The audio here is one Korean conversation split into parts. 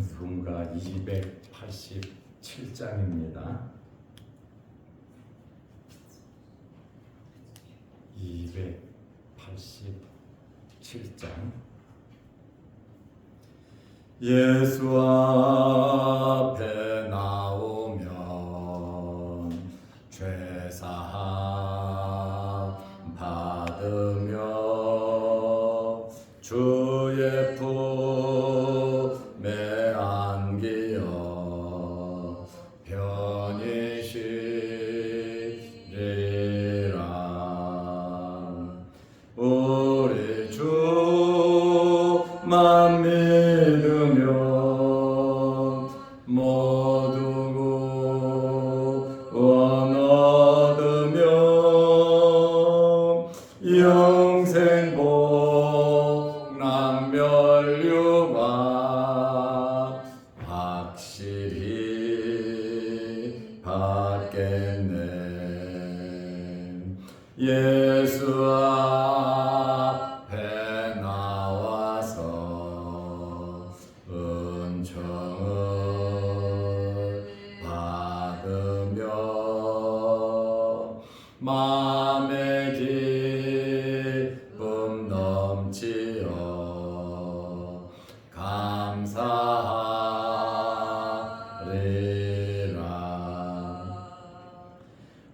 찬송가 287장입니다. 287장. 예수 앞에 나오면 죄사함 받으며 주의 품에 안기어 편히 쉬리라. 우리 주만 믿으면 모두 구원 얻으며 영생 복 남멸유관 확실히 받겠네. 예수 앞에 나와서 은총을 받으며 마음의 기쁨 넘치어 감사하리라.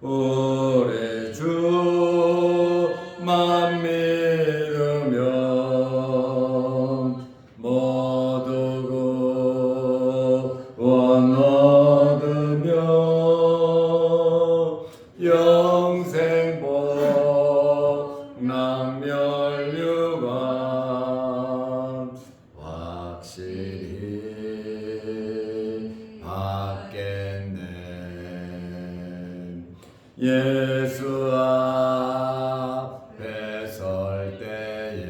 우리 주만 믿으면 모두 구원 얻으며 영생 복 남멸유관 확실히 받겠네. 예수 앞에 설 때에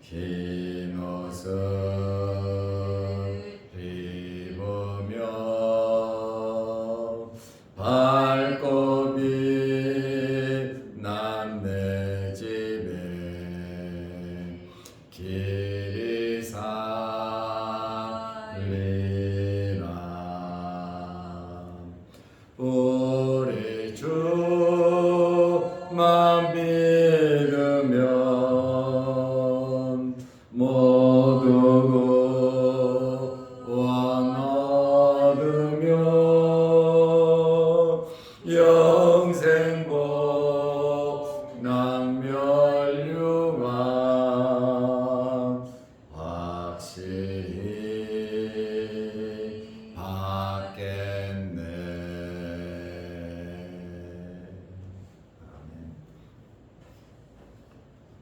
흰 옷을 입으며 발꽃이 난 내 집에 길이 살리라. 우리 주만 믿으면 모두 구원 얻으며 영생 복 남멸유관 확실히 받겠네.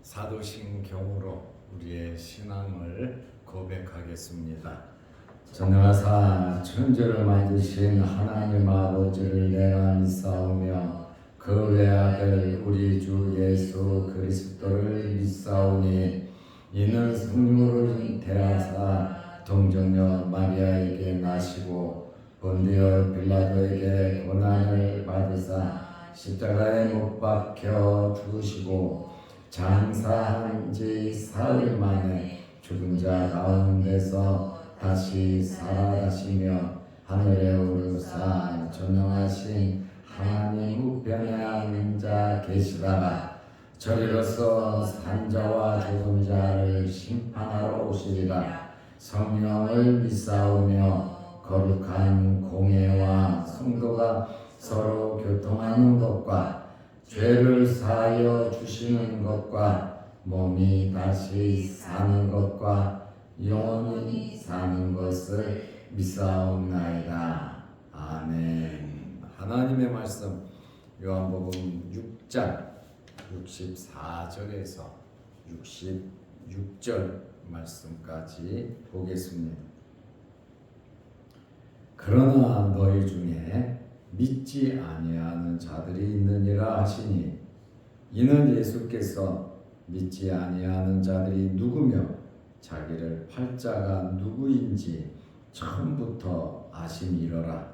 사도신경으로 우리의 신앙을 고백하겠습니다. 전능하사 천지를 만드신 하나님 아버지를 내가 믿사오며 그 외아들 우리 주 예수 그리스도를 믿사오니 이는 성령으로 대하사 동정녀 마리아에게 나시고 본디오 빌라도에게 고난을 받으사 십자가에 못 박혀 죽으시고 장사한 지 사흘 만에 죽은 자 가운데서 다시 살아가시며 하늘에 오르사 전능하신 하나님 우편에 앉아 계시다가 저리로서 산자와 죽은 자를 심판하러 오시리라. 성령을 믿사오며 거룩한 공예와 성도가 서로 교통하는 것과 죄를 사하여 주시는 것과 몸이 다시 사는 것과 영원히 사는 것을 믿사옵나이다. 아멘. 하나님의 말씀 요한복음 6장 64절에서 66절 말씀까지 보겠습니다. 그러나 너희 중에 믿지 아니하는 자들이 있느니라 하시니 이는 예수께서 믿지 아니하는 자들이 누구며 자기를 팔 자가 누구인지 처음부터 아심이러라.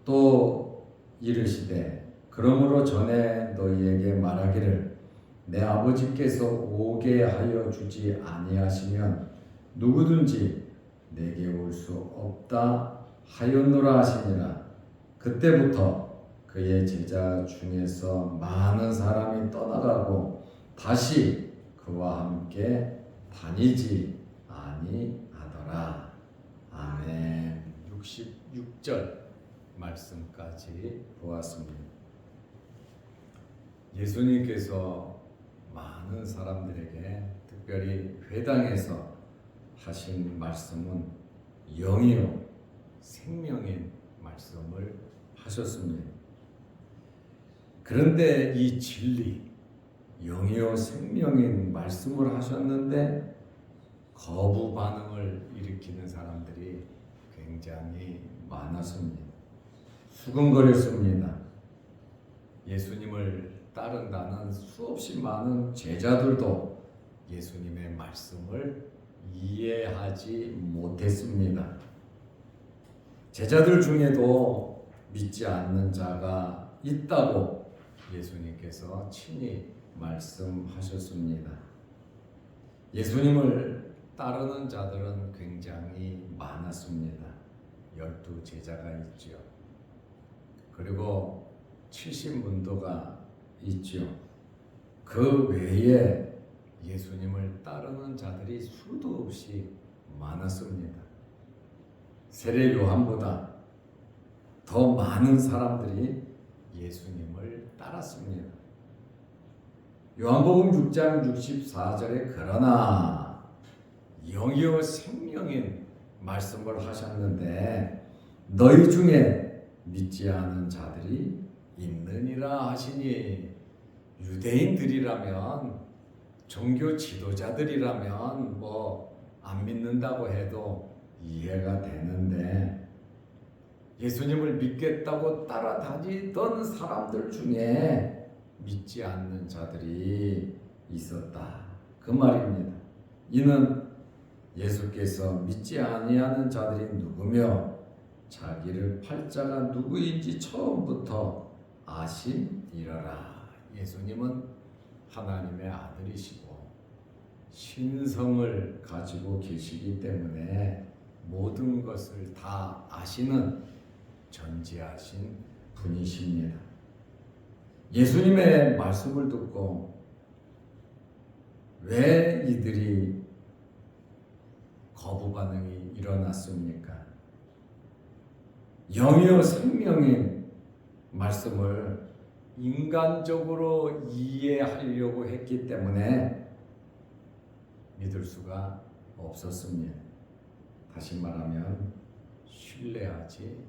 또 이르시되 그러므로 전에 너희에게 말하기를 내 아버지께서 오게 하여 주지 아니하시면 누구든지 내게 올 수 없다 하였노라 하시니라. 그때부터 그의 제자 중에서 많은 사람이 떠나가고 다시 그와 함께 다니지 아니하더라. 아멘. 66절 말씀까지 보았습니다. 예수님께서 많은 사람들에게 특별히 회당에서 하신 말씀은 영이요 생명인 말씀을 하셨습니다. 그런데 이 진리, 영이요 생명인 말씀을 하셨는데 거부 반응을 일으키는 사람들이 굉장히 많았습니다. 수근거렸습니다. 예수님을 따른다는 수없이 많은 제자들도 예수님의 말씀을 이해하지 못했습니다. 제자들 중에도 믿지 않는 자가 있다고 예수님께서 친히 말씀하셨습니다. 예수님을 따르는 자들은 굉장히 많았습니다. 12제자가 있죠. 그리고 70문도가 있죠. 그 외에 예수님을 따르는 자들이 수도 없이 많았습니다. 세례 요한보다 더 많은 사람들이 예수님을 따랐습니다. 요한복음 6장 64절에 그러나 영이요 생명인 말씀을 하셨는데 너희 중에 믿지 않은 자들이 있느니라 하시니, 유대인들이라면 종교 지도자들이라면 뭐 안 믿는다고 해도 이해가 되는데 예수님을 믿겠다고 따라다니던 사람들 중에 믿지 않는 자들이 있었다 그 말입니다. 이는 예수께서 믿지 아니하는 자들이 누구며 자기를 팔 자가 누구인지 처음부터 아심이러라. 예수님은 하나님의 아들이시고 신성을 가지고 계시기 때문에 모든 것을 다 아시는 전지하신 분이십니다. 예수님의 말씀을 듣고 왜 이들이 거부 반응이 일어났습니까? 영이요 생명인 말씀을 인간적으로 이해하려고 했기 때문에 믿을 수가 없었습니다. 다시 말하면 신뢰하지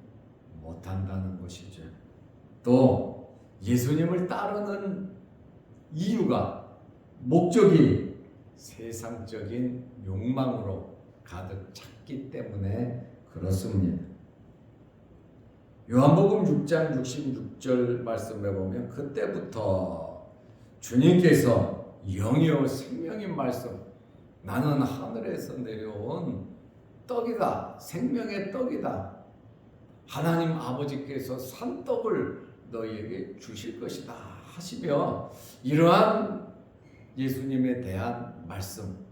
못한다는 것이죠. 또 예수님을 따르는 이유가, 목적이 세상적인 욕망으로 가득 찼기 때문에 그렇습니다. 요한복음 6장 66절 말씀에 보면 그때부터 주님께서 영이요 생명인 말씀, 나는 하늘에서 내려온 떡이다, 생명의 떡이다, 하나님 아버지께서 산떡을 너희에게 주실 것이다 하시며, 이러한 예수님에 대한 말씀,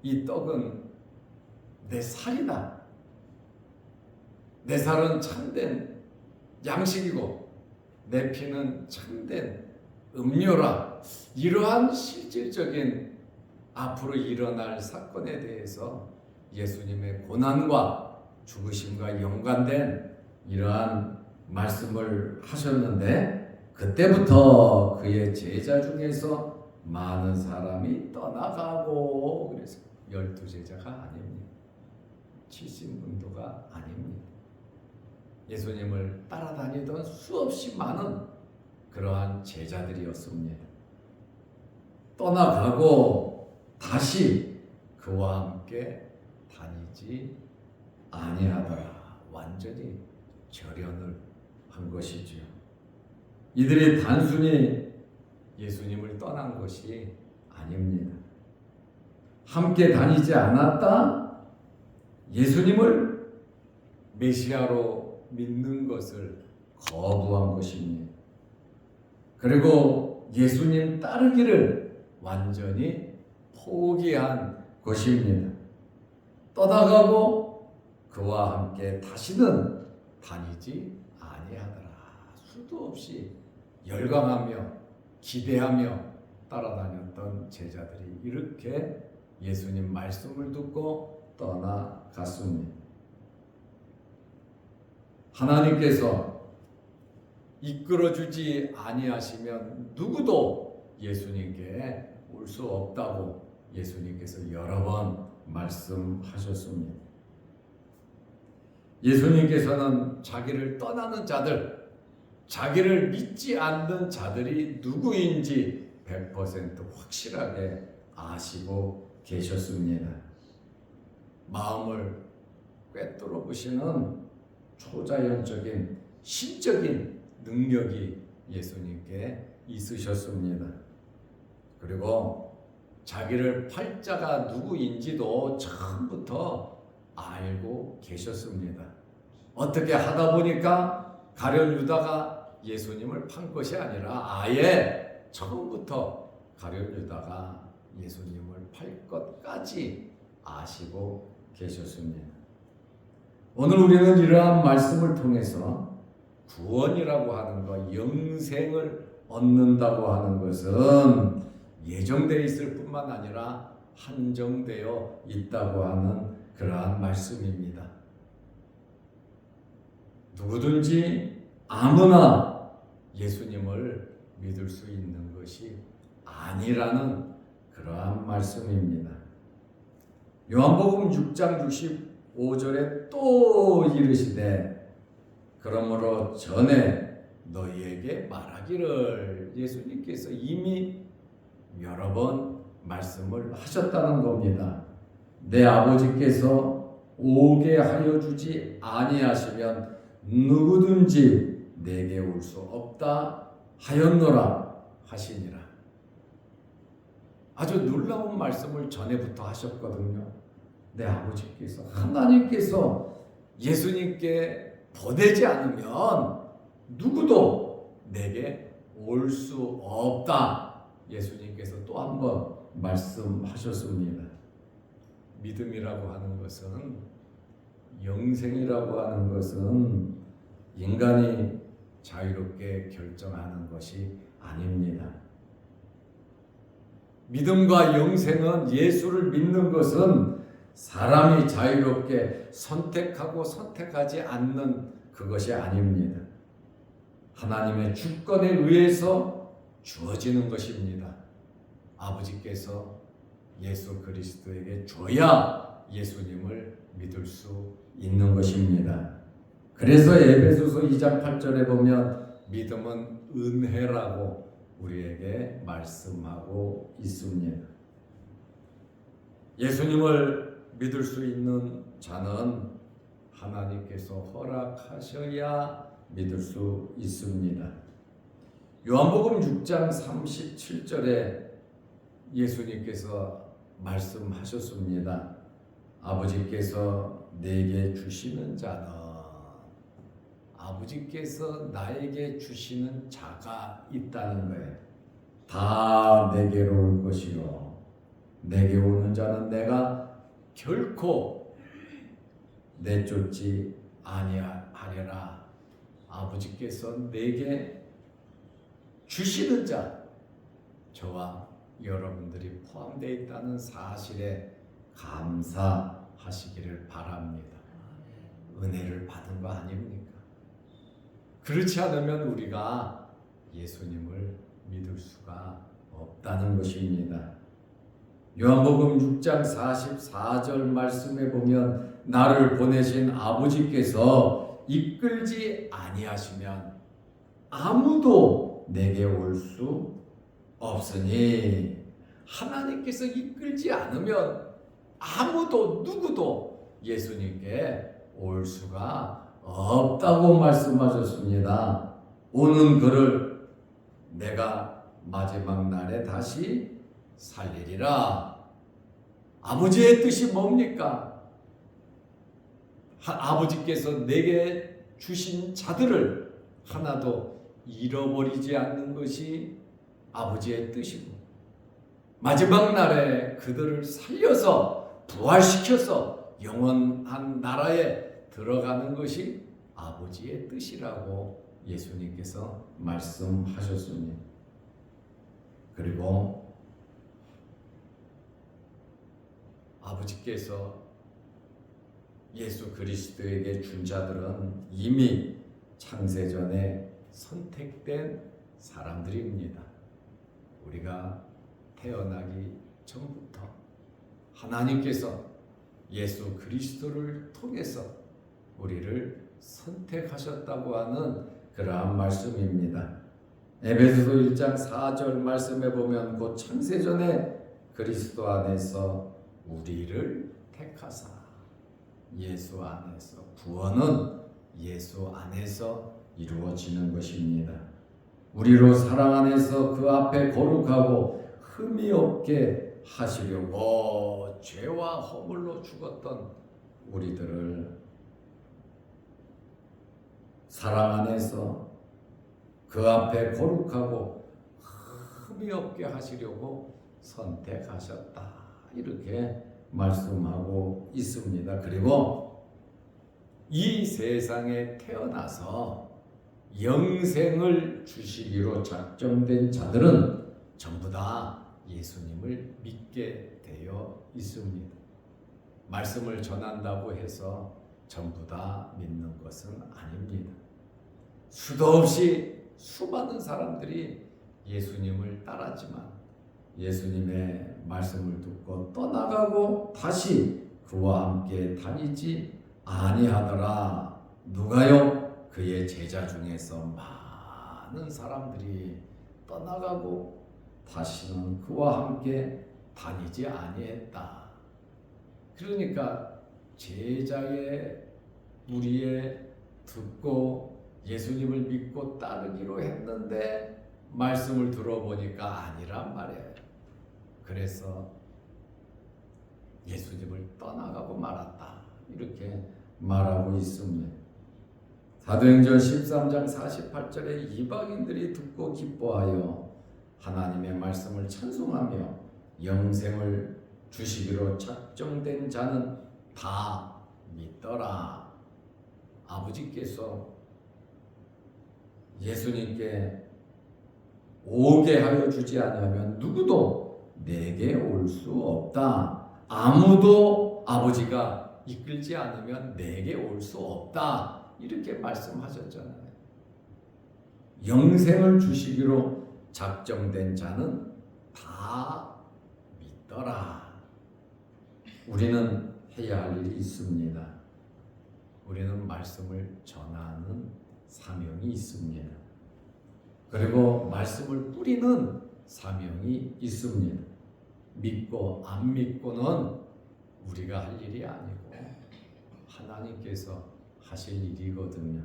이 떡은 내 살이다, 내 살은 참된 양식이고 내 피는 참된 음료라, 이러한 실질적인 앞으로 일어날 사건에 대해서 예수님의 고난과 죽으심과 연관된 이러한 말씀을 하셨는데 그때부터 그의 제자 중에서 많은 사람이 떠나가고, 그래서 12제자가 아닙니다. 70문도가 아닙니다. 예수님을 따라다니던 수없이 많은 그러한 제자들이었습니다. 떠나가고 다시 그와 함께 다니지 아니하더라. 완전히 절연을 한 것이지요. 이들이 단순히 예수님을 떠난 것이 아닙니다. 함께 다니지 않았다? 예수님을 메시아로 믿는 것을 거부한 것입니다. 그리고 예수님 따르기를 완전히 포기한 것입니다. 떠나가고 그와 함께 다시는 다니지 아니하더라. 수도 없이 열광하며 기대하며 따라다녔던 제자들이 이렇게 예수님 말씀을 듣고 떠나갔습니다. 하나님께서 이끌어주지 아니하시면 누구도 예수님께 올 수 없다고 예수님께서 여러 번 말씀하셨습니다. 예수님께서는 자기를 떠나는 자들, 자기를 믿지 않는 자들이 누구인지 100% 확실하게 아시고 계셨습니다. 마음을 꿰뚫어 보시는 초자연적인 신적인 능력이 예수님께 있으셨습니다. 그리고 자기를 팔 자가 누구인지도 처음부터 알고 계셨습니다. 어떻게 하다 보니까 가룟 유다가 예수님을 판 것이 아니라 아예 처음부터 가룟 유다가 예수님을 팔 것까지 아시고 계셨습니다. 오늘 우리는 이러한 말씀을 통해서 구원이라고 하는 것, 영생을 얻는다고 하는 것은 예정되어 있을 뿐만 아니라 한정되어 있다고 하는 그러한 말씀입니다. 누구든지 아무나 예수님을 믿을 수 있는 것이 아니라는 그러한 말씀입니다. 요한복음 6장 65절에 또 이르시되 그러므로 전에 너희에게 말하기를 예수님께서 이미 여러 번 말씀을 하셨다는 겁니다. 내 아버지께서 오게 하여 주지 아니하시면 누구든지 내게 올 수 없다 하였노라 하시니라. 아주 놀라운 말씀을 전에부터 하셨거든요. 내 아버지께서 하나님께서 예수님께 보내지 않으면 누구도 내게 올 수 없다. 예수님께서 또 한 번 말씀하셨습니다. 믿음이라고 하는 것은, 영생이라고 하는 것은 인간이 자유롭게 결정하는 것이 아닙니다. 믿음과 영생은, 예수를 믿는 것은 사람이 자유롭게 선택하고 선택하지 않는 그것이 아닙니다. 하나님의 주권에 의해서 주어지는 것입니다. 아버지께서 예수 그리스도에게 줘야 예수님을 믿을 수 있는 것입니다. 그래서 에베소서 2장 8절에 보면 믿음은 은혜라고 우리에게 말씀하고 있습니다. 예수님을 믿을 수 있는 자는 하나님께서 허락하셔야 믿을 수 있습니다. 요한복음 6장 37절에 예수님께서 말씀하셨습니다. 아버지께서 내게 주시는 자는, 아버지께서 나에게 주시는 자가 있다는 거예요. 다 내게로 올 것이요 내게 오는 자는 내가 결코 내쫓지 아니하리라. 아버지께서 내게 주시는 자, 저와 여러분들이 포함되어 있다는 사실에 감사하시기를 바랍니다. 은혜를 받은 거 아닙니까? 그렇지 않으면 우리가 예수님을 믿을 수가 없다는 것입니다. 요한복음 6장 44절 말씀에 보면 나를 보내신 아버지께서 이끌지 아니하시면 아무도 내게 올 수 없으니, 하나님께서 이끌지 않으면 아무도 누구도 예수님께 올 수가 없다고 말씀하셨습니다. 오는 그를 내가 마지막 날에 다시 살리리라. 아버지의 뜻이 뭡니까? 아버지께서 내게 주신 자들을 하나도 잃어버리지 않는 것이 아버지의 뜻이고, 마지막 날에 그들을 살려서 부활시켜서 영원한 나라에 들어가는 것이 아버지의 뜻이라고 예수님께서 말씀하셨습니다. 그리고 아버지께서 예수 그리스도에게 준 자들은 이미 창세전에 선택된 사람들입니다. 우리가 태어나기 전부터 하나님께서 예수 그리스도를 통해서 우리를 선택하셨다고 하는 그러한 말씀입니다. 에베소서 1장 4절 말씀에 보면 곧 창세전에 그리스도 안에서 우리를 택하사, 예수 안에서, 구원은 예수 안에서 이루어지는 것입니다. 우리로 사랑 안에서 그 앞에 거룩하고 흠이 없게 하시려고 죄와 허물로 죽었던 우리들을 사랑 안에서 그 앞에 거룩하고 흠이 없게 하시려고 선택하셨다. 이렇게 말씀하고 있습니다. 그리고 이 세상에 태어나서 영생을 주시기로 작정된 자들은 전부 다 예수님을 믿게 되어 있습니다. 말씀을 전한다고 해서 전부 다 믿는 것은 아닙니다. 수도 없이 수많은 사람들이 예수님을 따랐지만 예수님의 말씀을 듣고 떠나가고 다시 그와 함께 다니지 아니하더라. 누가요? 그의 제자 중에서 많은 사람들이 떠나가고 다시는 그와 함께 다니지 아니했다. 그러니까 제자의 무리에 듣고 예수님을 믿고 따르기로 했는데 말씀을 들어보니까 아니란 말이에요. 그래서 예수님을 떠나가고 말았다. 이렇게 말하고 있습니다. 사도행전 13장 48절에 이방인들이 듣고 기뻐하여 하나님의 말씀을 찬송하며 영생을 주시기로 작정된 자는 다 믿더라. 아버지께서 예수님께 오게 하여 주지 않으면 누구도 내게 올 수 없다. 아무도 아버지가 이끌지 않으면 내게 올 수 없다. 이렇게 말씀하셨잖아요. 영생을 주시기로 작정된 자는 다 믿더라. 우리는 해야 할 일이 있습니다. 우리는 말씀을 전하는 사명이 있습니다. 그리고 말씀을 뿌리는 사명이 있습니다. 믿고 안 믿고는 우리가 할 일이 아니고 하나님께서 하실 일이거든요.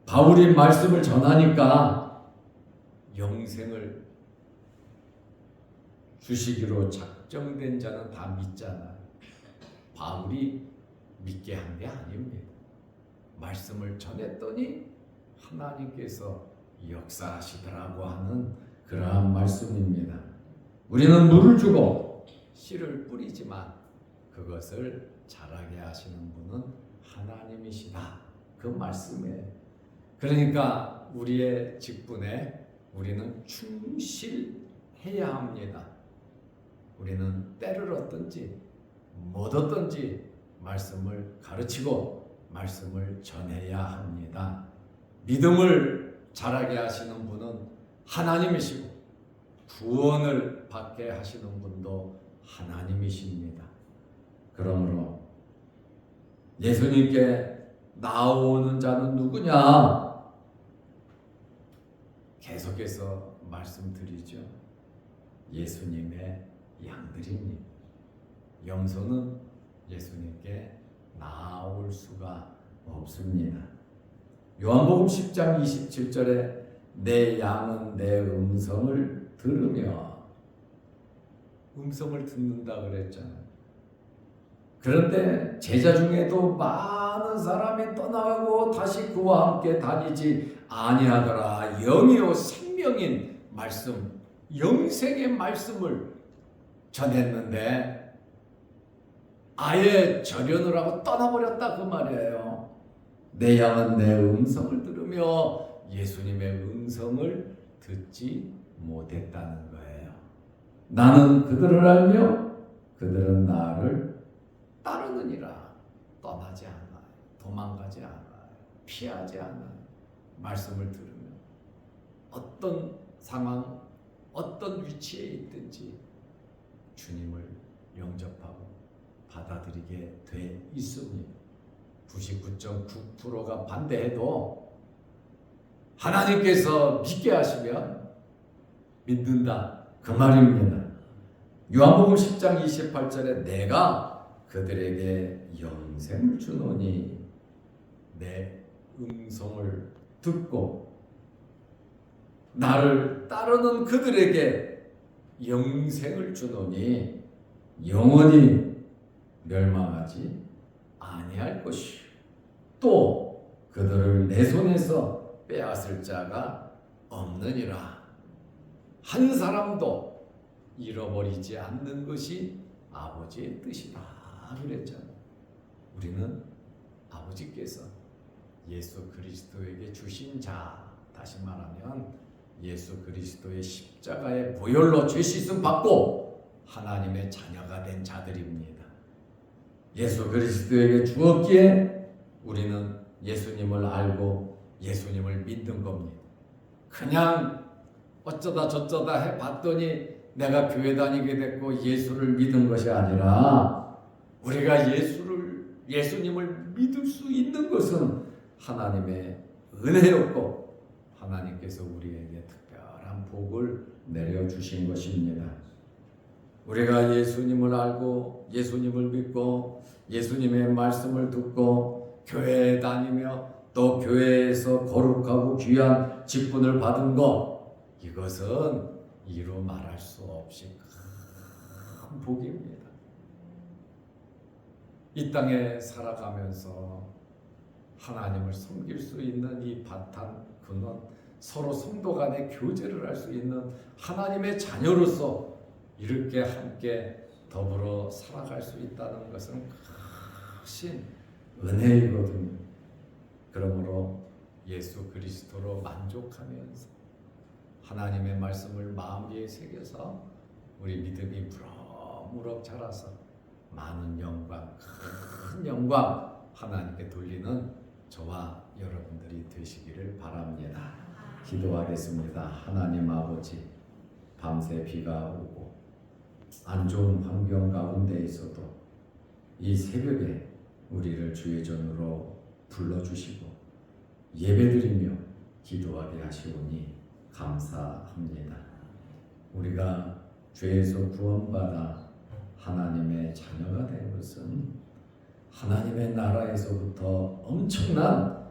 바울이 말씀을 전하니까 영생을 주시기로 작정된 자는 다 믿잖아요. 바울이 믿게 한 게 아닙니다. 말씀을 전했더니 하나님께서 역사하시더라고 하는 그러한 말씀입니다. 우리는 물을 주고 씨를 뿌리지만 그것을 자라게 하시는 분은 하나님이시다. 그 말씀에 그러니까 우리의 직분에 우리는 충실해야 합니다. 우리는 때를 얻든지 못 얻든지 말씀을 가르치고 말씀을 전해야 합니다. 믿음을 자라게 하시는 분은 하나님이시고 구원을 받게 하시는 분도 하나님이십니다. 그러므로 예수님께 나오는 자는 누구냐? 계속해서 말씀드리죠. 예수님의 양들입니다. 염소는 예수님께 나올 수가 없습니다. 요한복음 10장 27절에 내 양은 내 음성을 들으며 음성을 듣는다 그랬잖아요. 그런데 제자 중에도 많은 사람이 떠나가고 다시 그와 함께 다니지 아니하더라. 영이요 생명인 말씀, 영생의 말씀을 전했는데 아예 절연을 하고 떠나버렸다 그 말이에요. 내 양은 내 음성을 들으며 예수님의 음성을 듣지 못했다는 거예요. 나는 그들을 알며 그들은 나를 따르느니라. 떠나지 않아요. 도망가지 않아요. 피하지 않아요. 말씀을 들으면 어떤 상황, 어떤 위치에 있든지 주님을 영접하고 받아들이게 돼 있습니다. 99.9%가 반대해도 하나님께서 믿게 하시면 믿는다 그 말입니다. 요한복음 10장 28절에 내가 그들에게 영생을 주노니 내 음성을 듣고 나를 따르는 그들에게 영생을 주노니 영원히 멸망하지 아니할 것이요 또 그들을 내 손에서 빼앗을 자가 없느니라. 한 사람도 잃어버리지 않는 것이 아버지의 뜻이다 그랬잖아요. 우리는 아버지께서 예수 그리스도에게 주신 자, 다시 말하면 예수 그리스도의 십자가의 보혈로 죄 씻음 받고 하나님의 자녀가 된 자들입니다. 예수 그리스도에게 주었기에 우리는 예수님을 알고 예수님을 믿는 겁니다. 그냥 어쩌다 저쩌다 해봤더니 내가 교회 다니게 됐고 예수를 믿은 것이 아니라 우리가 예수님을 믿을 수 있는 것은 하나님의 은혜였고 하나님께서 우리에게 특별한 복을 내려주신 것입니다. 우리가 예수님을 알고 예수님을 믿고 예수님의 말씀을 듣고 교회에 다니며 또 교회에서 거룩하고 귀한 직분을 받은 것, 이것은 이루 말할 수 없이 큰 복입니다. 이 땅에 살아가면서 하나님을 섬길 수 있는 이 바탕 근원, 서로 성도 간의 교제를 할 수 있는 하나님의 자녀로서 이렇게 함께 더불어 살아갈 수 있다는 것은 크신 은혜이거든요. 그러므로 예수 그리스도로 만족하면서 하나님의 말씀을 마음에 새겨서 우리 믿음이 무럭무럭 자라서 많은 영광, 큰 영광 하나님께 돌리는 저와 여러분들이 되시기를 바랍니다. 기도하겠습니다. 하나님 아버지, 밤새 비가 오고 안 좋은 환경 가운데 있어도 이 새벽에 우리를 주의 전으로 불러주시고 예배드리며 기도하게 하시오니 감사합니다. 우리가 죄에서 구원받아 하나님의 자녀가 된 것은 하나님의 나라에서부터 엄청난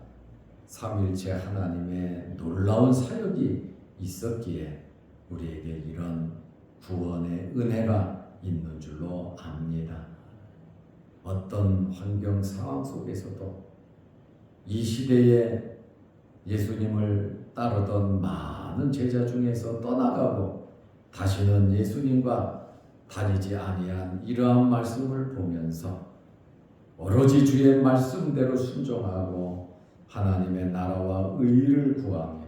삼위일체 하나님의 놀라운 사역이 있었기에 우리에게 이런 구원의 은혜가 있는 줄로 압니다. 어떤 환경 상황 속에서도 이 시대에 예수님을 따르던 많은 제자 중에서 떠나가고 다시는 예수님과 다니지 아니한 이러한 말씀을 보면서 오로지 주의 말씀대로 순종하고 하나님의 나라와 의를 구하며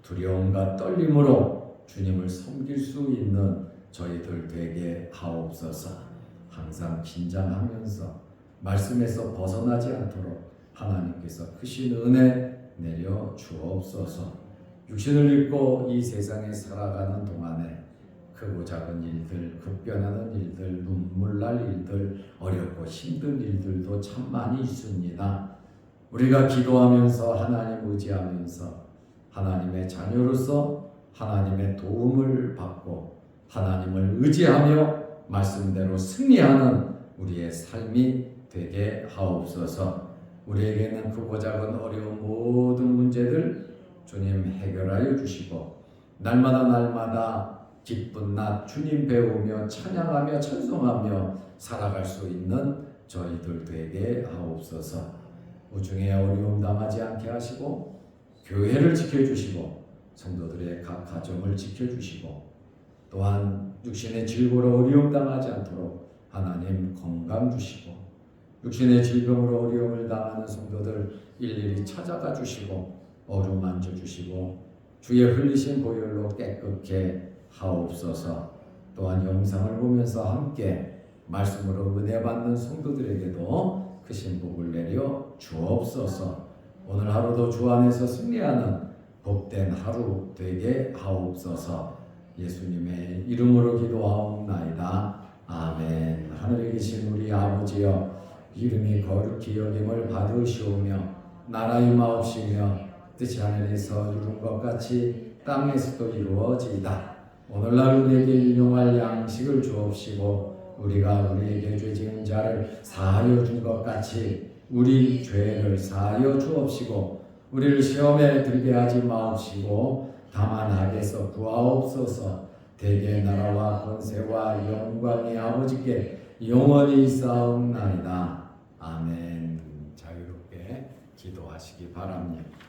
두려움과 떨림으로 주님을 섬길 수 있는 저희들 되게 하옵소서. 항상 긴장하면서 말씀에서 벗어나지 않도록 하나님께서 크신 은혜 내려 주옵소서. 육신을 입고 이 세상에 살아가는 동안에 크고 작은 일들, 급변하는 일들, 눈물 날 일들, 어렵고 힘든 일들도 참 많이 있습니다. 우리가 기도하면서 하나님 의지하면서 하나님의 자녀로서 하나님의 도움을 받고 하나님을 의지하며 말씀대로 승리하는 우리의 삶이 되게 하옵소서. 우리에게는 크고 작은 어려운 모든 문제들 주님 해결하여 주시고 날마다 기쁜 낮 주님 배우며 찬양하며 찬송하며 살아갈 수 있는 저희들 되게 하옵소서. 우중에 어려움 당하지 않게 하시고 교회를 지켜주시고 성도들의 각 가정을 지켜주시고 또한 육신의 질고로 어려움 당하지 않도록 하나님 건강 주시고, 육신의 질병으로 어려움을 당하는 성도들 일일이 찾아가 주시고 어루만져 주시고 주의 흘리신 보혈로 깨끗게 하옵소서. 또한 영상을 보면서 함께 말씀으로 은혜 받는 성도들에게도 크신 복을 내려 주옵소서. 오늘 하루도 주 안에서 승리하는 복된 하루 되게 하옵소서. 예수님의 이름으로 기도하옵나이다. 아멘. 하늘에 계신 우리 아버지여, 이름이 거룩히 여김을 받으시오며 나라 임하옵시며 뜻이 하늘에서 이룬 것 같이 땅에서도 이루어지이다. 오늘날 우리에게 일용할 양식을 주옵시고 우리가 우리에게 죄 지은 자를 사하여 준 것 같이 우리 죄를 사하여 주옵시고 우리를 시험에 들게 하지 마옵시고 다만 악에서 구하옵소서. 대개 나라와 권세와 영광이 아버지께 영원히 있사옵나이다. 아멘. 자유롭게 기도하시기 바랍니다.